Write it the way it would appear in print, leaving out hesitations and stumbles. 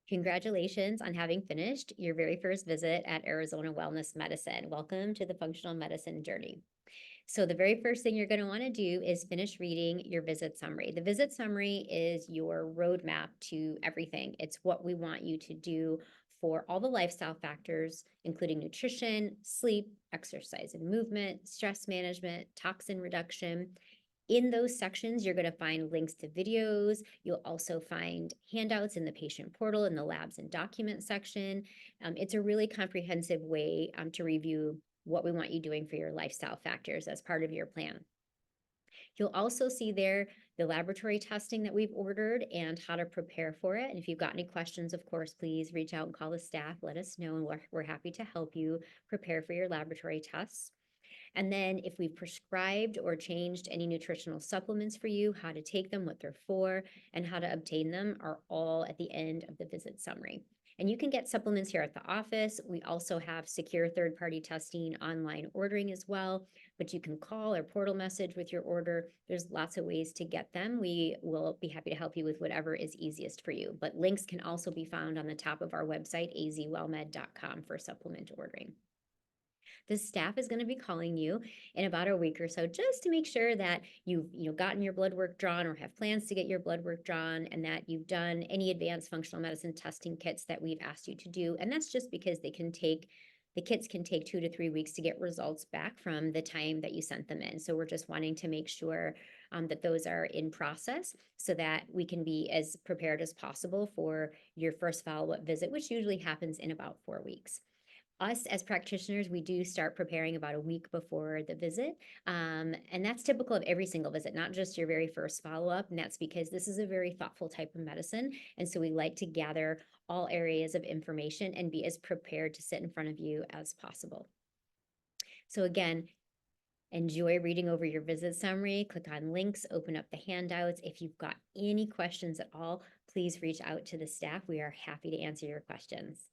Congratulations on having finished your very first visit at Arizona Wellness Medicine. Welcome to the functional medicine journey. So, the very first thing you're going to want to do is finish reading your visit summary. The visit summary is your roadmap to everything, it's what we want you to do for all the lifestyle factors, including nutrition, sleep, exercise and movement, stress management, toxin reduction. In those sections, you're going to find links to videos. You'll also find handouts in the patient portal in the labs and document section. It's a really comprehensive way to review what we want you doing for your lifestyle factors as part of your plan. You'll also see there the laboratory testing that we've ordered and how to prepare for it. And if you've got any questions, of course, please reach out and call the staff. Let us know, and we're happy to help you prepare for your laboratory tests. And then if we've prescribed or changed any nutritional supplements for you, how to take them, what they're for, and how to obtain them are all at the end of the visit summary. And you can get supplements here at the office. We also have secure third-party testing, online ordering as well, but you can call or portal message with your order. There's lots of ways to get them. We will be happy to help you with whatever is easiest for you. But links can also be found on the top of our website, azwellmed.com, for supplement ordering. The staff is going to be calling you in about a week or so just to make sure that you've gotten your blood work drawn or have plans to get your blood work drawn, and that you've done any advanced functional medicine testing kits that we've asked you to do. And that's just because the kits can take 2 to 3 weeks to get results back from the time that you sent them in. So we're just wanting to make sure that those are in process so that we can be as prepared as possible for your first follow-up visit, which usually happens in about 4 weeks. Us as practitioners, we do start preparing about a week before the visit. And that's typical of every single visit, not just your very first follow up. And that's because this is a very thoughtful type of medicine. And so we like to gather all areas of information and be as prepared to sit in front of you as possible. So, again, enjoy reading over your visit summary. Click on links, open up the handouts. If you've got any questions at all, please reach out to the staff. We are happy to answer your questions.